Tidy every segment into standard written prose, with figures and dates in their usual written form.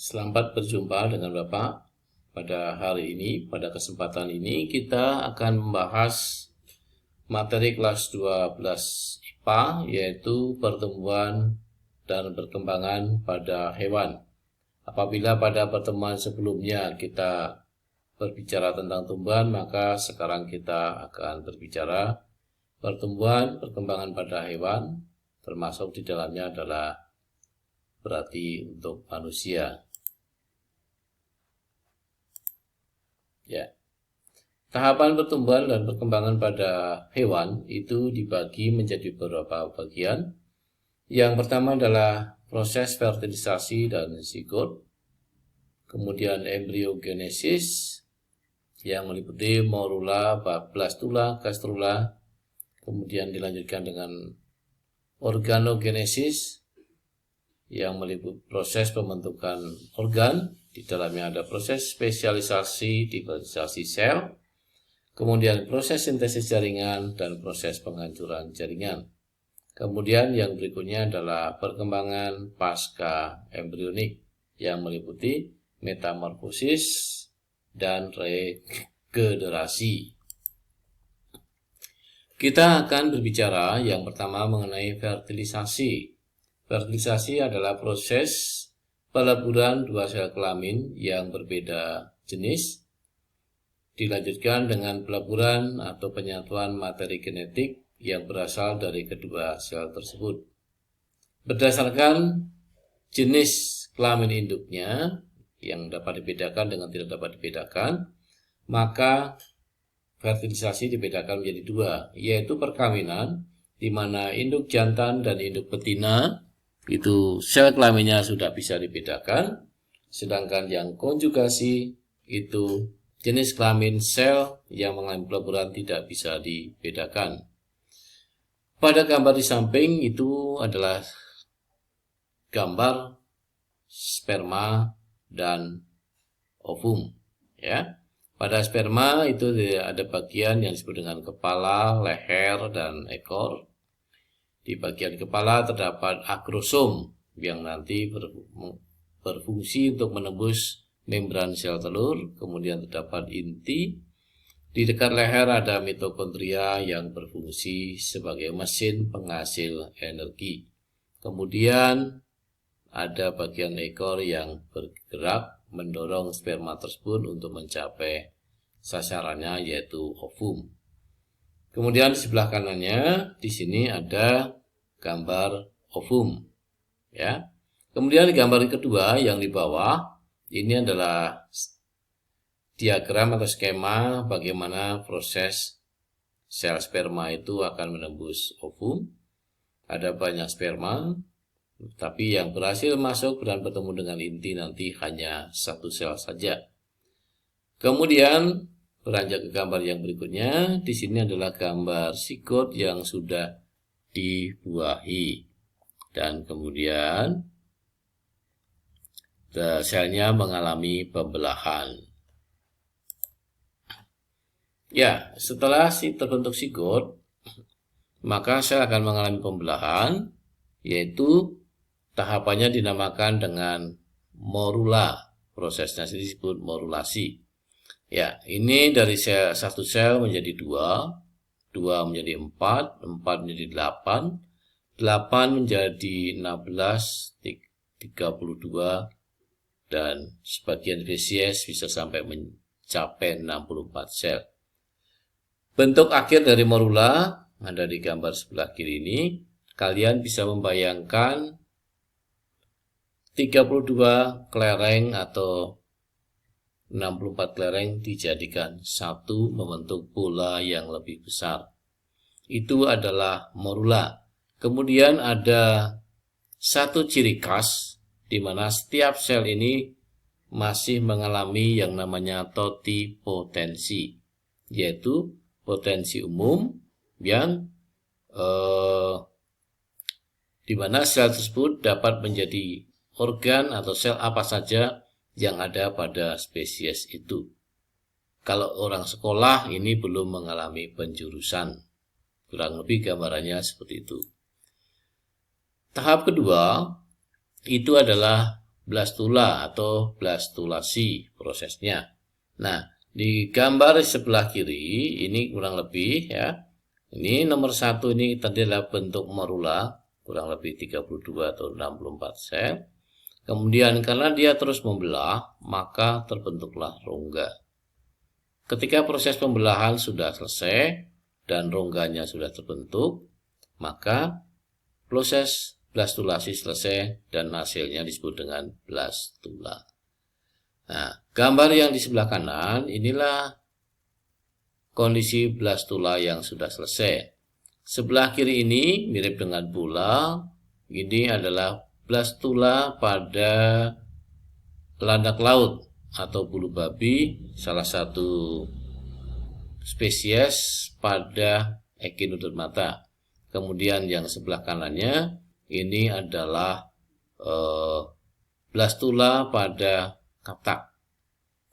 Selamat berjumpa dengan Bapak. Pada hari ini, pada kesempatan ini kita akan membahas materi kelas 12 IPA, yaitu pertumbuhan dan perkembangan pada hewan. Apabila pada pertemuan sebelumnya kita berbicara tentang tumbuhan, maka sekarang kita akan berbicara pertumbuhan, perkembangan pada hewan, termasuk di dalamnya adalah berarti untuk manusia. Ya. Tahapan pertumbuhan dan perkembangan pada hewan itu dibagi menjadi beberapa bagian. Yang pertama adalah proses fertilisasi dan zigot, kemudian embriogenesis yang meliputi morula, blastula, gastrula, kemudian dilanjutkan dengan organogenesis yang meliputi proses pembentukan organ. Di dalamnya ada proses spesialisasi, diferensiasi sel, kemudian proses sintesis jaringan, dan proses penghancuran jaringan. Kemudian yang berikutnya adalah perkembangan pasca embrionik yang meliputi metamorfosis dan regenerasi. Kita akan berbicara yang pertama mengenai fertilisasi. Fertilisasi adalah proses peleburan dua sel kelamin yang berbeda jenis, dilanjutkan dengan peleburan atau penyatuan materi genetik yang berasal dari kedua sel tersebut. Berdasarkan jenis kelamin induknya yang dapat dibedakan dengan tidak dapat dibedakan, maka fertilisasi dibedakan menjadi dua, yaitu perkawinan, di mana induk jantan dan induk betina itu sel kelaminnya sudah bisa dibedakan, sedangkan yang konjugasi itu jenis kelamin sel yang mengalami peleburan tidak bisa dibedakan. Pada gambar di samping itu adalah gambar sperma dan ovum, ya. Pada sperma itu ada bagian yang disebut dengan kepala, leher, dan ekor. Di bagian kepala terdapat akrosom yang nanti berfungsi untuk menembus membran sel telur. Kemudian terdapat inti. Di dekat leher ada mitokondria yang berfungsi sebagai mesin penghasil energi. Kemudian ada bagian ekor yang bergerak mendorong sperma tersebut untuk mencapai sasarannya, yaitu ovum. Kemudian di sebelah kanannya di sini ada gambar ovum, ya. Kemudian di gambar kedua yang di bawah ini adalah diagram atau skema bagaimana proses sel sperma itu akan menembus ovum. Ada banyak sperma, tapi yang berhasil masuk dan bertemu dengan inti nanti hanya satu sel saja. Kemudian beranjak ke gambar yang berikutnya, di sini adalah gambar zigot yang sudah dibuahi, dan kemudian selnya mengalami pembelahan. Ya, setelah terbentuk zigot, maka sel akan mengalami pembelahan, yaitu tahapannya dinamakan dengan morula. Prosesnya disebut morulasi. Ya, ini dari satu sel menjadi dua menjadi 4 menjadi 8 menjadi 16, 32, dan sebagian spesies bisa sampai mencapai 64 sel. Bentuk akhir dari morula ada di gambar sebelah kiri ini. Kalian bisa membayangkan 32 kelereng atau 64 kelereng dijadikan satu membentuk bola yang lebih besar. Itu adalah morula. Kemudian ada satu ciri khas di mana setiap sel ini masih mengalami yang namanya totipotensi, yaitu potensi umum yang di mana sel tersebut dapat menjadi organ atau sel apa saja yang ada pada spesies itu. Kalau orang sekolah ini belum mengalami penjurusan. Kurang lebih gambarannya seperti itu. Tahap kedua itu adalah blastula atau blastulasi prosesnya. Nah, di gambar sebelah kiri ini kurang lebih ya. Ini nomor 1 ini tadi adalah bentuk morula, kurang lebih 32 atau 64 sel. Kemudian karena dia terus membelah, maka terbentuklah rongga. Ketika proses pembelahan sudah selesai dan rongganya sudah terbentuk, maka proses blastulasi selesai dan hasilnya disebut dengan blastula. Nah, gambar yang di sebelah kanan inilah kondisi blastula yang sudah selesai. Sebelah kiri ini mirip dengan bola. Ini adalah blastula pada landak laut atau bulu babi, salah satu spesies pada Echinodermata. Kemudian yang sebelah kanannya ini adalah blastula pada katak.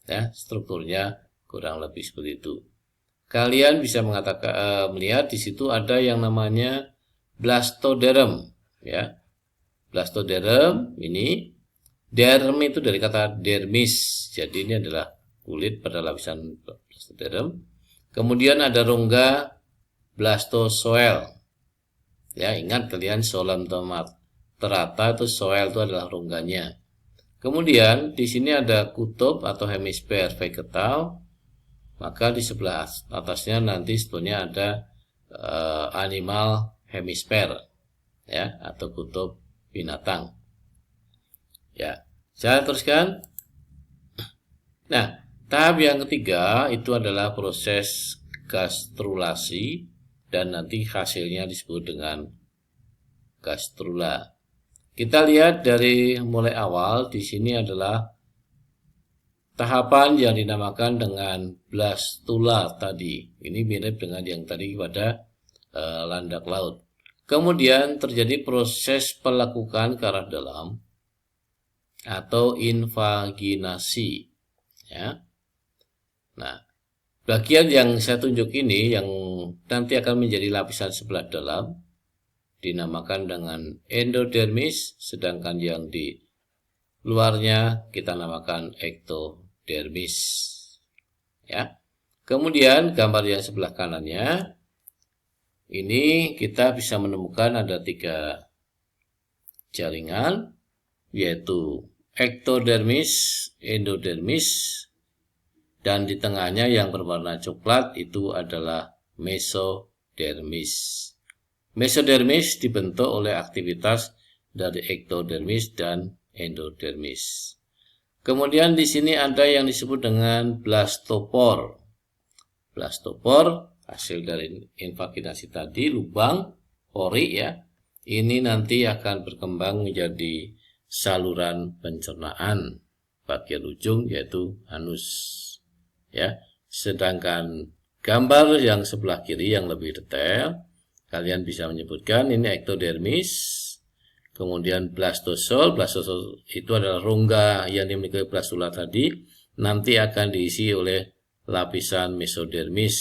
Ya, strukturnya kurang lebih seperti itu. Kalian bisa melihat di situ ada yang namanya blastoderm, ya. Blastoderm ini, derm itu dari kata dermis, jadi ini adalah kulit pada lapisan blastoderm. Kemudian ada rongga blastozoel. Ya, ingat kalian solam terata itu zoel itu adalah rongganya. Kemudian di sini ada kutub atau hemisfer vegetal. Maka di sebelah atasnya nanti sebetulnya ada animal hemisfer, ya, atau kutub binatang. Ya, saya teruskan. Nah, tahap yang ketiga itu adalah proses gastrulasi dan nanti hasilnya disebut dengan gastrula. Kita lihat dari mulai awal, di sini adalah tahapan yang dinamakan dengan blastula tadi. Ini mirip dengan yang tadi pada landak laut. Kemudian terjadi proses pelekukan ke arah dalam atau invaginasi. Ya. Nah, bagian yang saya tunjuk ini yang nanti akan menjadi lapisan sebelah dalam dinamakan dengan endodermis, sedangkan yang di luarnya kita namakan ectodermis. Ya. Kemudian gambar yang sebelah kanannya ini kita bisa menemukan ada 3 jaringan, yaitu ectodermis, endodermis, dan di tengahnya yang berwarna coklat itu adalah mesodermis. Mesodermis dibentuk oleh aktivitas dari ectodermis dan endodermis. Kemudian di sini ada yang disebut dengan blastopor. Blastopor hasil dari invaginasi tadi, lubang pori ya. Ini nanti akan berkembang menjadi saluran pencernaan bagian ujung yaitu anus. Ya. Sedangkan gambar yang sebelah kiri yang lebih detail, kalian bisa menyebutkan ini ectodermis. Kemudian blastosol itu adalah rongga yang dimiliki blastula tadi, nanti akan diisi oleh lapisan mesodermis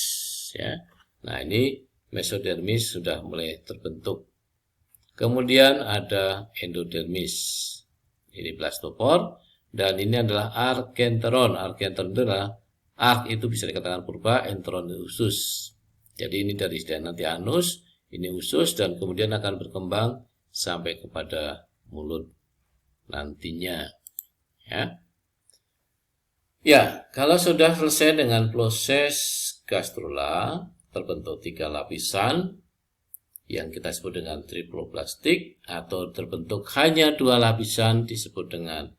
ya. Nah, ini mesodermis sudah mulai terbentuk. Kemudian ada endodermis. Ini blastopor dan ini adalah arkenteron. Arkenteron itu adalah itu bisa dikatakan purba, enteron usus. Jadi ini dari nanti anus, ini usus dan kemudian akan berkembang sampai kepada mulut nantinya ya. Ya, kalau sudah selesai dengan proses gastrula, terbentuk 3 lapisan yang kita sebut dengan triploblastik, atau terbentuk hanya 2 lapisan disebut dengan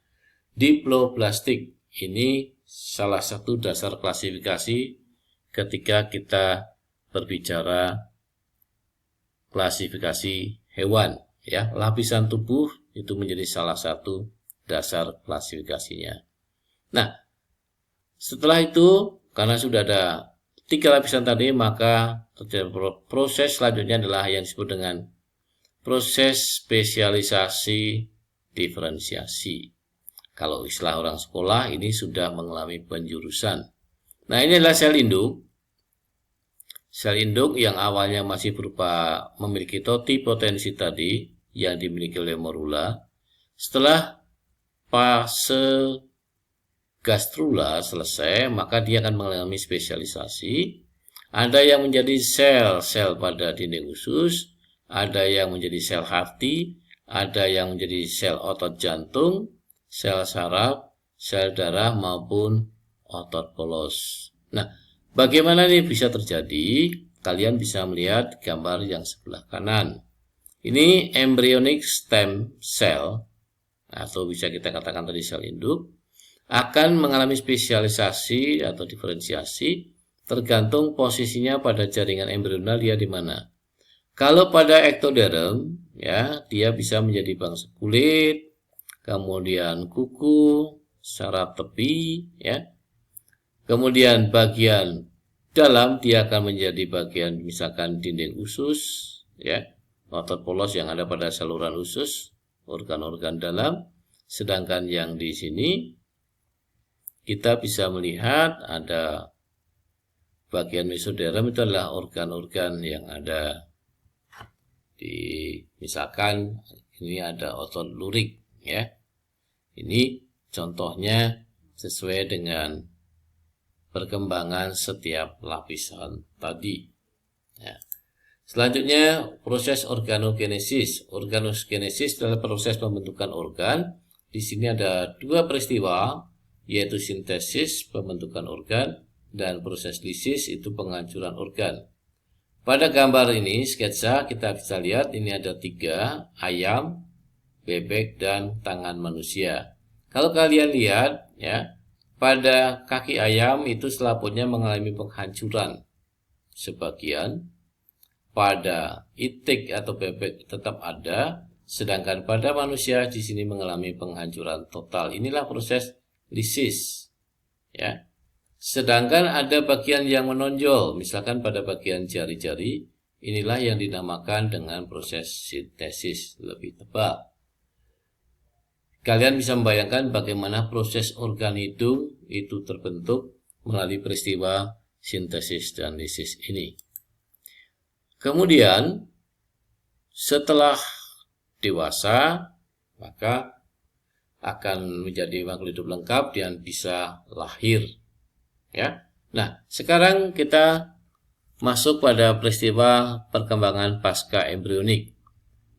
diploblastik. Ini salah satu dasar klasifikasi ketika kita berbicara klasifikasi hewan. Ya, lapisan tubuh itu menjadi salah satu dasar klasifikasinya. Nah, setelah itu, karena sudah ada 3 lapisan tadi, maka terjadi proses selanjutnya adalah yang disebut dengan proses spesialisasi diferensiasi. Kalau istilah orang sekolah, ini sudah mengalami penjurusan. Nah, ini adalah sel induk. Sel induk yang awalnya masih berupa memiliki totipotensi tadi, yang dimiliki oleh morula. Setelah fase gastrula selesai, maka dia akan mengalami spesialisasi. Ada yang menjadi sel-sel pada dinding usus, ada yang menjadi sel hati, ada yang menjadi sel otot jantung, sel saraf, sel darah maupun otot polos. Nah, bagaimana ini bisa terjadi? Kalian bisa melihat gambar yang sebelah kanan. Ini embryonic stem cell, atau bisa kita katakan tadi sel induk, akan mengalami spesialisasi atau diferensiasi tergantung posisinya pada jaringan embrional dia di mana. Kalau pada ectoderm, ya, dia bisa menjadi bangsa kulit, kemudian kuku, saraf tepi, ya. Kemudian bagian dalam dia akan menjadi bagian misalkan dinding usus, ya, otot polos yang ada pada saluran usus, organ-organ dalam. Sedangkan yang di sini kita bisa melihat ada bagian mesoderm, itu adalah organ-organ yang ada di, misalkan ini ada otot lurik, ya. Ini contohnya sesuai dengan perkembangan setiap lapisan tadi. Ya. Selanjutnya proses organogenesis. Organogenesis adalah proses pembentukan organ. Di sini ada dua peristiwa, yaitu sintesis pembentukan organ dan proses lisis itu penghancuran organ. Pada gambar ini sketsa kita bisa lihat ini ada 3, ayam, bebek, dan tangan manusia. Kalau kalian lihat, ya, pada kaki ayam itu selaputnya mengalami penghancuran sebagian, pada itik atau bebek tetap ada, sedangkan pada manusia di sini mengalami penghancuran total. Inilah proses lisis, ya. Sedangkan ada bagian yang menonjol, misalkan pada bagian jari-jari, inilah yang dinamakan dengan proses sintesis lebih tebal. Kalian bisa membayangkan bagaimana proses organ hidung itu terbentuk melalui peristiwa sintesis dan lisis ini. Kemudian setelah dewasa, maka akan menjadi makhluk hidup lengkap dan bisa lahir. Ya. Nah, sekarang kita masuk pada peristiwa perkembangan pasca embrionik.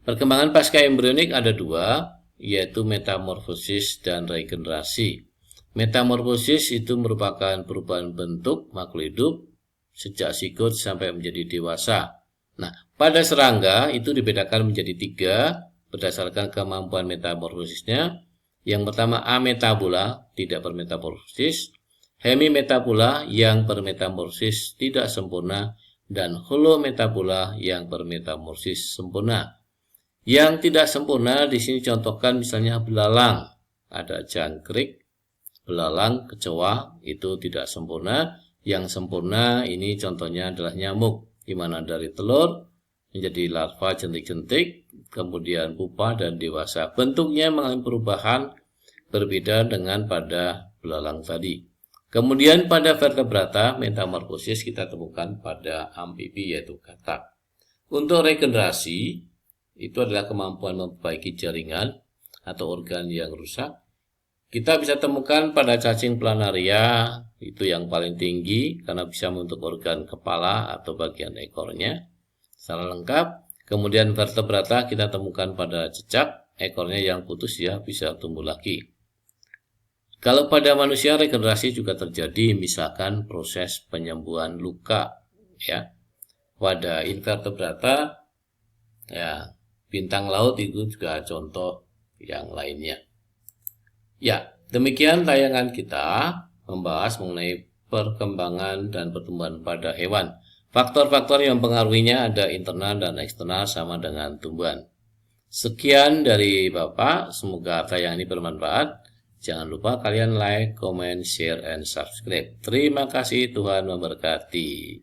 Perkembangan pasca embrionik ada 2, yaitu metamorfosis dan regenerasi. Metamorfosis itu merupakan perubahan bentuk makhluk hidup sejak zigot sampai menjadi dewasa. Nah, pada serangga itu dibedakan menjadi 3 berdasarkan kemampuan metamorfosisnya. Yang pertama ametabula, tidak bermetamorfosis, hemimetabula yang bermetamorfosis tidak sempurna, dan holometabula yang bermetamorfosis sempurna. Yang tidak sempurna di sini contohkan misalnya belalang, ada jangkrik, belalang, kecoa, itu tidak sempurna. Yang sempurna ini contohnya adalah nyamuk, di mana dari telur menjadi larva jentik-jentik, kemudian pupa dan dewasa. Bentuknya mengalami perubahan berbeda dengan pada belalang tadi. Kemudian pada vertebrata metamorfosis kita temukan pada amfibi yaitu katak. Untuk regenerasi itu adalah kemampuan memperbaiki jaringan atau organ yang rusak. Kita bisa temukan pada cacing planaria, itu yang paling tinggi karena bisa membentuk organ kepala atau bagian ekornya secara lengkap. Kemudian vertebrata kita temukan pada cecak, ekornya yang putus ya bisa tumbuh lagi. Kalau pada manusia regenerasi juga terjadi, misalkan proses penyembuhan luka, ya. Pada invertebrata, ya, bintang laut itu juga contoh yang lainnya. Ya, demikian tayangan kita membahas mengenai perkembangan dan pertumbuhan pada hewan. Faktor-faktor yang mempengaruhinya ada internal dan eksternal sama dengan tumbuhan. Sekian dari Bapak, semoga tayangan ini bermanfaat. Jangan lupa kalian like, comment, share, and subscribe. Terima kasih, Tuhan memberkati.